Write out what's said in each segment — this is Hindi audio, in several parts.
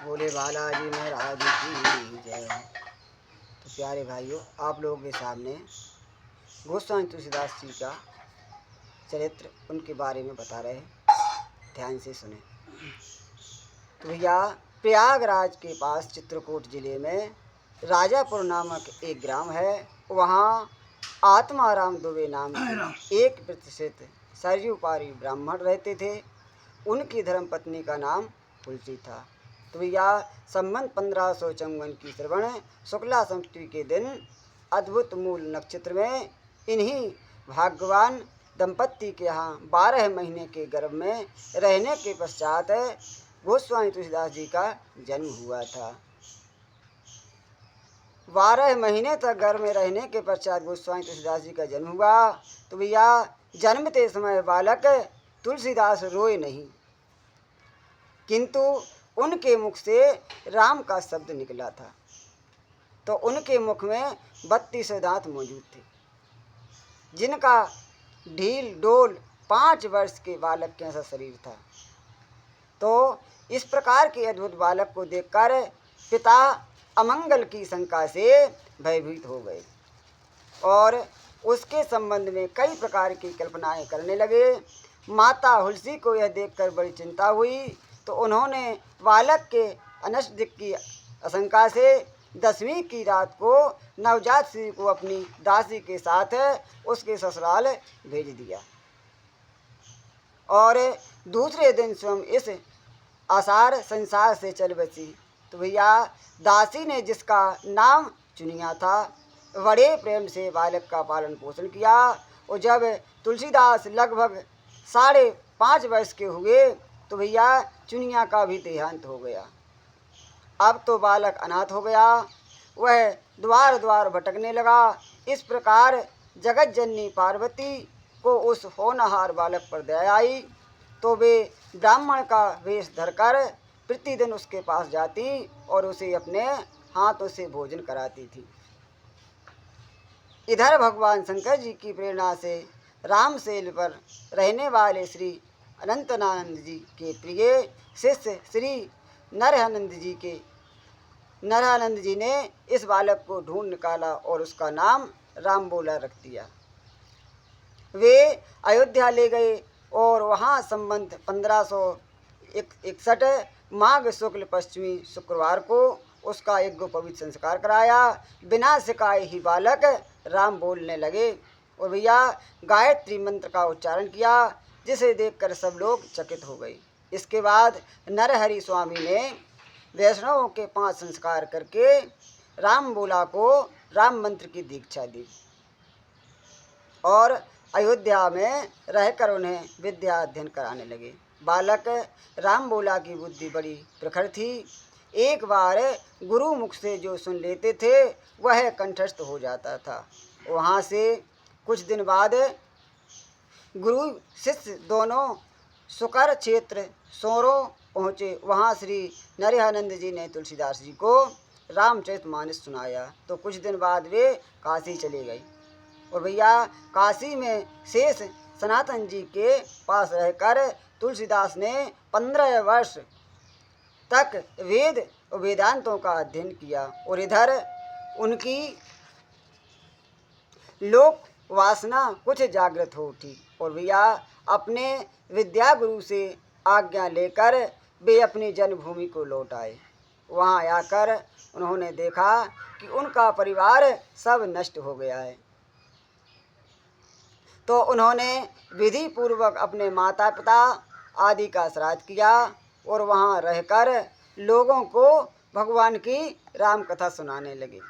बोले बालाजी महाराज की जय। तो प्यारे भाइयों, आप लोगों के सामने गोस्वामी तुलसीदास जी का चरित्र, उनके बारे में बता रहे हैं, ध्यान से सुने। तो भैया, प्रयागराज के पास चित्रकूट जिले में राजापुर नामक एक ग्राम है। वहाँ आत्माराम दुबे नाम के एक प्रतिष्ठित सरयू पारी ब्राह्मण रहते थे। उनकी धर्मपत्नी का नाम तुलसी था। तो भैया, संबंत 1554 की श्रवण शुक्ला सप्तमी के दिन अद्भुत मूल नक्षत्र में इन्हीं भाग्यवान दंपत्ति के यहाँ 12 महीने के गर्भ में रहने के पश्चात गोस्वामी तुलसीदास जी का जन्म हुआ था। 12 महीने तक गर्भ में रहने के पश्चात गोस्वामी तुलसीदास जी का जन्म हुआ। तो भैया, जन्मते समय बालक तुलसीदास रोए नहीं, किंतु उनके मुख से राम का शब्द निकला था। तो उनके मुख में 32 दांत मौजूद थे, जिनका ढील डोल 5 वर्ष के बालक के ऐसा शरीर था। तो इस प्रकार के अद्भुत बालक को देखकर पिता अमंगल की शंका से भयभीत हो गए और उसके संबंध में कई प्रकार की कल्पनाएं करने लगे। माता हुलसी को यह देखकर बड़ी चिंता हुई। तो उन्होंने बालक के अनष्ट की आशंका से 10वीं की रात को नवजात शिशु को अपनी दासी के साथ उसके ससुराल भेज दिया और दूसरे दिन स्वयं इस आसार संसार से चल बसी। तो भैया, दासी ने जिसका नाम चुनिया था, बड़े प्रेम से बालक का पालन पोषण किया। और जब तुलसीदास लगभग 5.5 वर्ष के हुए तो भैया चुनिया का भी देहांत हो गया। अब तो बालक अनाथ हो गया, वह द्वार द्वार भटकने लगा। इस प्रकार जगत जननी पार्वती को उस होनहार बालक पर दया आई। तो वे ब्राह्मण का वेश धरकर प्रतिदिन उसके पास जाती और उसे अपने हाथों से भोजन कराती थी। इधर भगवान शंकर जी की प्रेरणा से रामसेल पर रहने वाले श्री अनंतानंद जी के प्रिय शिष्य श्री नरहानंद जी ने इस बालक को ढूंढ निकाला और उसका नाम रामबोला रख दिया। वे अयोध्या ले गए और वहाँ संबंत 1561 माघ शुक्ल पश्चिमी शुक्रवार को उसका एक पवित्र संस्कार कराया। बिना सिखाए ही बालक राम बोलने लगे और भैया गायत्री मंत्र का उच्चारण किया, जिसे देखकर सब लोग चकित हो गए। इसके बाद नरहरि स्वामी ने वैष्णवों के 5 संस्कार करके रामबोला को राम मंत्र की दीक्षा दी और अयोध्या में रहकर उन्हें विद्या अध्ययन कराने लगे। बालक रामबोला की बुद्धि बड़ी प्रखर थी। एक बार गुरु मुख से जो सुन लेते थे वह कंठस्थ हो जाता था। वहाँ से कुछ दिन बाद गुरु शिष्य दोनों सुकर क्षेत्र सोरो पहुँचे। वहाँ श्री नरहानंद जी ने तुलसीदास जी को रामचरितमानस सुनाया। तो कुछ दिन बाद वे काशी चले गए और भैया काशी में शेष सनातन जी के पास रहकर तुलसीदास ने 15 वर्ष तक वेद और वेदांतों का अध्ययन किया। और इधर उनकी लोक वासना कुछ जागृत हो उठी और भैया अपने विद्या गुरु से आज्ञा लेकर वे अपनी जन्मभूमि को लौट आए। वहाँ आकर उन्होंने देखा कि उनका परिवार सब नष्ट हो गया है। तो उन्होंने विधि पूर्वक अपने माता पिता आदि का श्राद्ध किया और वहाँ रहकर लोगों को भगवान की राम कथा सुनाने लगे।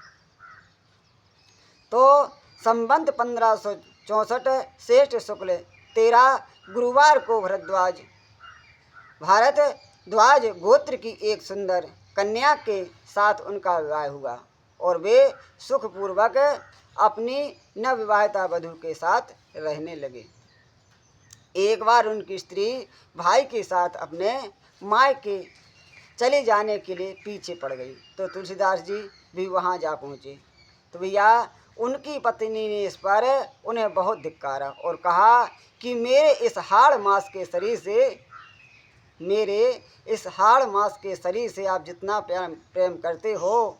तो संबंत 1564 श्रेष्ठ शुक्ल 13 गुरुवार को भारद्वाज गोत्र की एक सुंदर कन्या के साथ उनका विवाह हुआ और वे सुखपूर्वक अपनी नवविवाहिता वधू के साथ रहने लगे। एक बार उनकी स्त्री भाई के साथ अपने मायके चले जाने के लिए पीछे पड़ गई। तो तुलसीदास जी भी वहाँ जा पहुँचे। तो भैया उनकी पत्नी ने इस पर उन्हें बहुत धिक्कारा और कहा कि मेरे इस हाड़ मास के शरीर से मेरे इस हाड़ मास के शरीर से आप जितना प्रेम करते हो,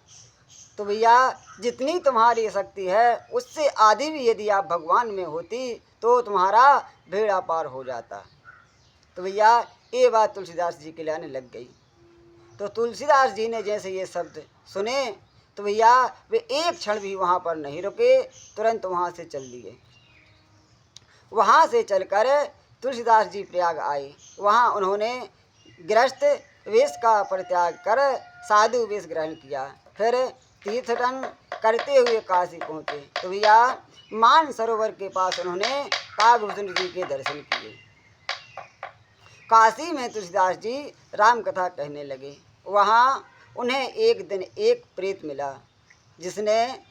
तो भैया जितनी तुम्हारी शक्ति है उससे आधी भी यदि आप भगवान में होती तो तुम्हारा बेड़ा पार हो जाता। तो भैया ये बात तुलसीदास जी के लाने लग गई। तो तुलसीदास जी ने जैसे ये शब्द सुने तो भैया वे एक क्षण भी वहाँ पर नहीं रुके, तुरंत वहाँ से चल दिए। वहाँ से चलकर तुलसीदास जी प्रयाग आए। वहाँ उन्होंने गृहस्थ वेश का परित्याग कर साधु वेश ग्रहण किया। फिर तीर्थटन करते हुए काशी पहुँचे। तो भैया मान सरोवर के पास उन्होंने कागभूषण जी के दर्शन किए। काशी में तुलसीदास जी राम कथा कहने लगे। वहाँ उन्हें एक दिन एक प्रेत मिला जिसने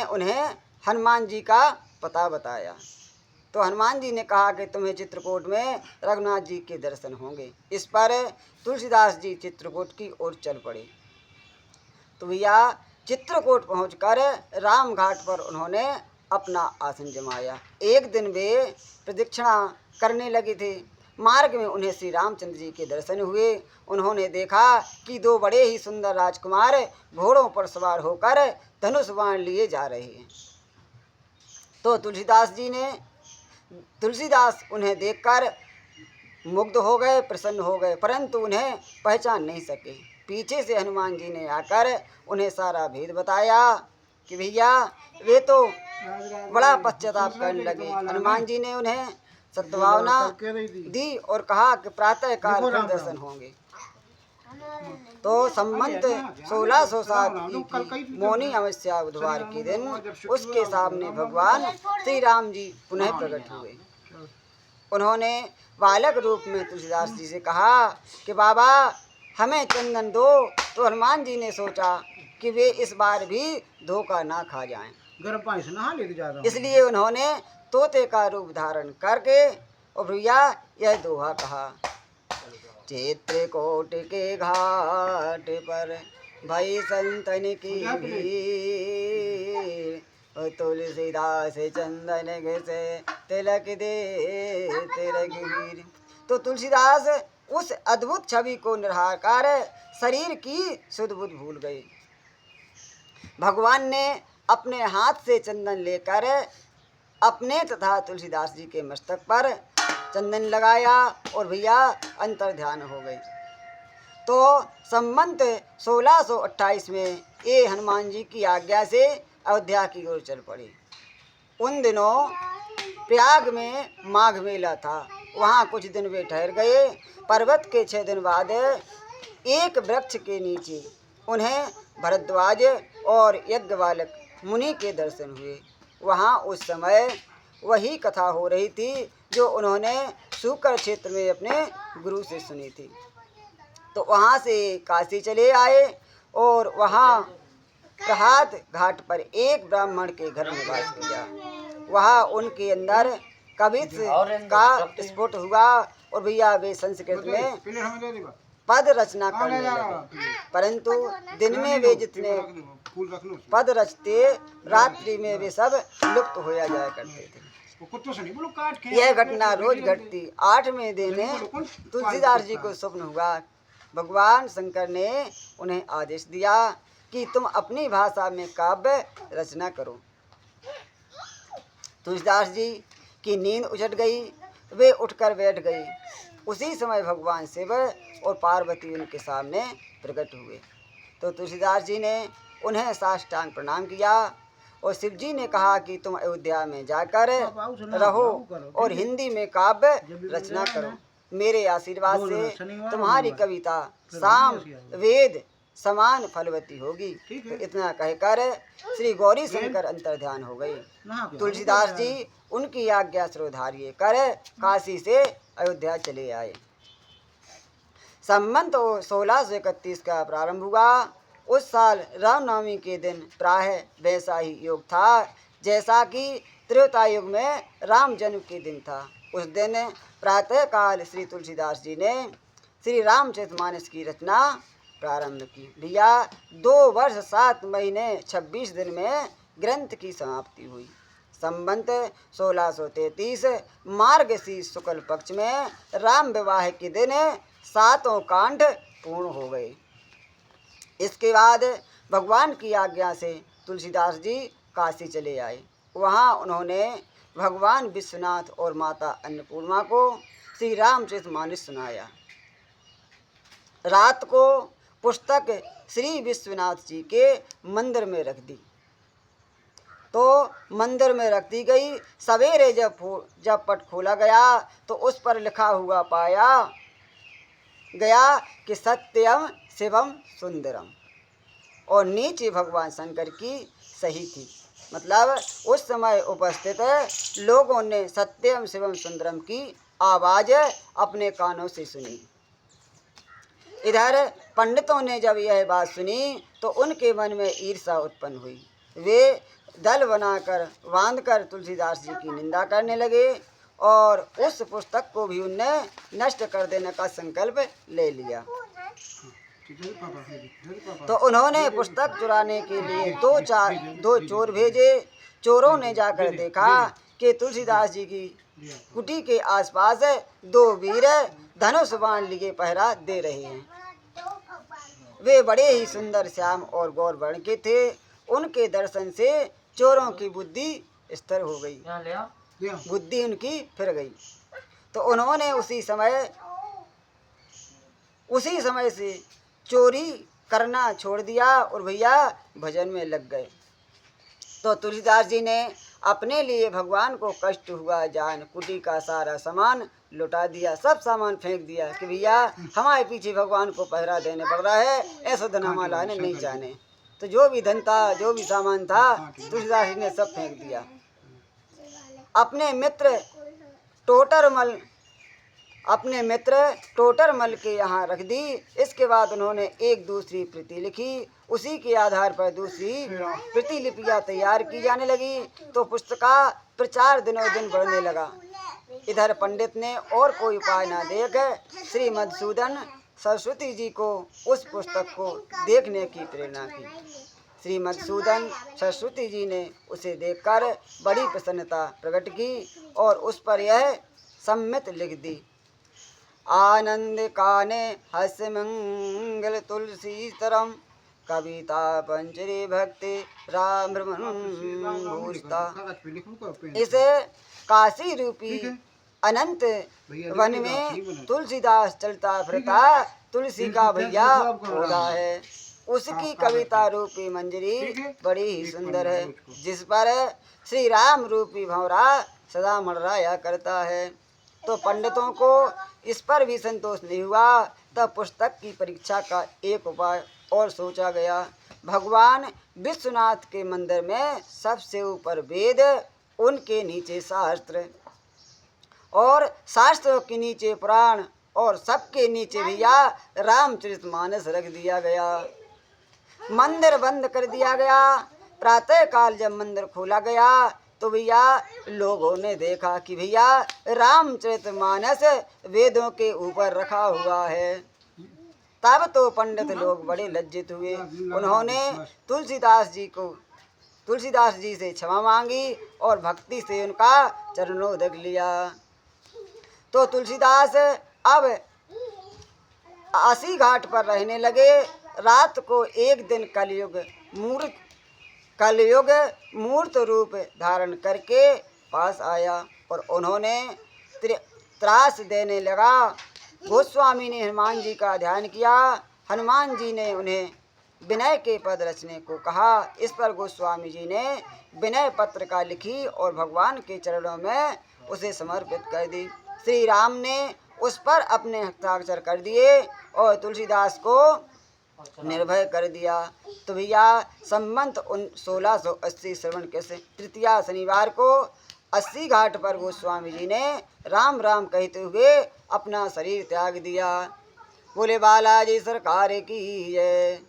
उन्हें हनुमान जी का पता बताया। तो हनुमान जी ने कहा कि तुम्हें चित्रकूट में रघुनाथ जी के दर्शन होंगे। इस पर तुलसीदास जी चित्रकूट की ओर चल पड़े। तो भैया चित्रकूट पहुंचकर राम घाट पर उन्होंने अपना आसन जमाया। एक दिन वे प्रदक्षिणा करने लगे थे। मार्ग में उन्हें श्री रामचंद्र जी के दर्शन हुए। उन्होंने देखा कि दो बड़े ही सुंदर राजकुमार घोड़ों पर सवार होकर धनुष बाण लिए जा रहे हैं। तो तुलसीदास उन्हें देखकर मुग्ध हो गए, प्रसन्न हो गए, परंतु उन्हें पहचान नहीं सके। पीछे से हनुमान जी ने आकर उन्हें सारा भेद बताया कि भैया वे तो बड़ा पश्चाताप करने लगे। हनुमान जी ने उन्हें सद्भावना दी और कहा कि प्रातः काल फिर दर्शन होंगे। तो संवत 1607 की मौनी अमावस्या बुधवार के दिन उसके सामने भगवान श्री राम जी पुनः प्रकट हुए। उन्होंने बालक रूप में तुलसीदास जी से कहा कि बाबा हमें चंदन दो। तो हनुमान जी ने सोचा कि वे इस बार भी धोखा ना खा जाएं, गर्म पानी से नहा लेके जा रहा हूं। इसलिए उन्होंने तोते का रूप धारण करके और भैया यह दोहा कहा। चित्रकूट के घाट पर भई संतन की भीड़, तुलसीदास चंदन घसे तिलक दे तिलक वीर। तो तुलसीदास उस अद्भुत छवि को निहार कर शरीर की सुध बुध भूल गए। भगवान ने अपने हाथ से चंदन लेकर अपने तथा तुलसीदास जी के मस्तक पर चंदन लगाया और भैया अंतर ध्यान हो गए। तो संवत 1628 में ये हनुमान जी की आज्ञा से अयोध्या की ओर चल पड़े। उन दिनों प्रयाग में माघ मेला था। वहाँ कुछ दिन वे ठहर गए। पर्वत के 6 दिन बाद एक वृक्ष के नीचे उन्हें भरद्वाज और यज्ञवालक मुनि के दर्शन हुए। वहाँ उस समय वही कथा हो रही थी जो उन्होंने सूकर क्षेत्र में अपने गुरु से सुनी थी। तो वहाँ से काशी चले आए और वहाँ प्रहात घाट पर एक ब्राह्मण के घर निवास किया। वहाँ उनके अंदर कवित का स्फुट हुआ और भैया वे संस्कृत में पद रचना करने लगे। परंतु दिन में वे जितने पद रचते, रात्रि में वे सब लुप्त हो जाया करते थे। यह घटना रोज घटती। 8वें दिन तुलसीदास जी को स्वप्न हुआ। भगवान शंकर ने उन्हें आदेश दिया कि तुम अपनी भाषा में काव्य रचना करो। तुलसीदास जी की नींद उजट गई। वे उठकर बैठ गए। उसी समय भगवान शिव और पार्वती उनके सामने प्रकट हुए। तो तुलसीदास जी ने उन्हें साष्टांग प्रणाम किया और शिव जी ने कहा कि तुम अयोध्या में जाकर रहो और हिंदी में काव्य रचना करो। मेरे आशीर्वाद से तुम्हारी कविता साम वेद समान फलवती होगी। तो इतना कहकर श्री गौरी शंकर अंतर्ध्यान हो गए। तुलसीदास जी उनकी आज्ञा श्रोधार्य कर काशी से अयोध्या चले आए। संवत 1631 का प्रारंभ हुआ। उस साल रामनवमी के दिन प्रायः वैसा ही योग था जैसा कि त्रेता युग में राम जन्म के दिन था। उस दिन प्रातः काल श्री तुलसीदास जी ने श्री रामचरितमानस की रचना प्रारंभ की। भैया 2 वर्ष 7 महीने 26 दिन में ग्रंथ की समाप्ति हुई। संबंत 1633 मार्गशीर्ष शुक्ल पक्ष में राम विवाह के दिन 7 कांड पूर्ण हो गए। इसके बाद भगवान की आज्ञा से तुलसीदास जी काशी चले आए। वहाँ उन्होंने भगवान विश्वनाथ और माता अन्नपूर्णा को श्री रामचरितमानस सुनाया। रात को पुस्तक श्री विश्वनाथ जी के मंदिर में रख दी। तो मंदिर में रख दी गई। सवेरे जब पट खोला गया तो उस पर लिखा हुआ पाया गया कि सत्यम शिवम सुंदरम, और नीचे भगवान शंकर की सही थी। मतलब उस समय उपस्थित लोगों ने सत्यम शिवम सुंदरम की आवाज़ अपने कानों से सुनी। इधर पंडितों ने जब यह बात सुनी तो उनके मन में ईर्ष्या उत्पन्न हुई। वे दल बनाकर बांधकर तुलसीदास जी की निंदा करने लगे और उस पुस्तक को भी उनने नष्ट कर देने का संकल्प ले लिया। तो उन्होंने पुस्तक चुराने के लिए दो चोर भेजे। चोरों ने जाकर देखा कि तुलसीदास जी की कुटी के आसपास 2 वीर धनुष बाण लिए पहरा दे रहे हैं। वे बड़े ही सुंदर श्याम और गौर वर्ण के थे। उनके दर्शन से चोरों की बुद्धि स्थिर हो गई, बुद्धि उनकी फिर गई। तो उन्होंने उसी समय से चोरी करना छोड़ दिया और भैया भजन में लग गए। तो तुलसीदास जी ने अपने लिए भगवान को कष्ट हुआ जान कुटी का सारा सामान लुटा दिया, सब सामान फेंक दिया कि भैया हमारे पीछे भगवान को पहरा देने पड़ रहा है, ऐसा धन हमारा लाने नहीं जाने। तो जो भी धन था, जो भी सामान था, तुलसीदास जी ने सब फेंक दिया। अपने मित्र टोटरमल के यहाँ रख दी। इसके बाद उन्होंने एक दूसरी प्रति लिखी। उसी के आधार पर दूसरी प्रतिलिपियाँ तैयार की जाने लगी। तो पुस्तक का प्रचार दिनों दिन बढ़ने लगा। इधर पंडित ने और कोई उपाय न देख श्री मधुसूदन सरस्वती जी को उस पुस्तक को देखने की प्रेरणा की। श्री मधुसूदन सरस्वती जी ने उसे देखकर बड़ी प्रसन्नता प्रकट की और उस पर यह सम्मत लिख दी। आनंद काने हस मंगल तुलसी तरम कविता पंचरी भक्ति राम भूषता। इस काशी रूपी अनंत वन में तुलसीदास चलता फिरता तुलसी का भैया पौधा है। उसकी कविता रूपी मंजरी बड़ी ही सुंदर है, जिस पर श्री राम रूपी भंवरा सदा मंडराया करता है। तो पंडितों को इस पर भी संतोष नहीं हुआ। तब पुस्तक की परीक्षा का एक उपाय और सोचा गया। भगवान विश्वनाथ के मंदिर में सबसे ऊपर वेद, उनके नीचे शास्त्र और शास्त्रों के नीचे पुराण और सबके नीचे भैया रामचरितमानस रख दिया गया। मंदिर बंद कर दिया गया। प्रातः काल जब मंदिर खोला गया तो भैया लोगों ने देखा कि भैया रामचरितमानस वेदों के ऊपर रखा हुआ है। तब तो पंडित लोग बड़े लज्जित हुए। उन्होंने तुलसीदास जी से क्षमा मांगी और भक्ति से उनका चरणोदक लिया। तो तुलसीदास अब आसी घाट पर रहने लगे। रात को एक दिन कलयुग मूर्त रूप धारण करके पास आया और उन्होंने त्रास देने लगा। गोस्वामी ने हनुमान जी का ध्यान किया। हनुमान जी ने उन्हें विनय के पद रचने को कहा। इस पर गोस्वामी जी ने विनय पत्रिका लिखी और भगवान के चरणों में उसे समर्पित कर दी। श्री राम ने उस पर अपने हस्ताक्षर कर दिए और तुलसीदास को निर्भय कर दिया। तो भैया संबंत 1680 श्रवण के तृतीया शनिवार को 80 घाट पर गोस्वामी जी ने राम राम कहते हुए अपना शरीर त्याग दिया। बोले बालाजी सरकार की जय।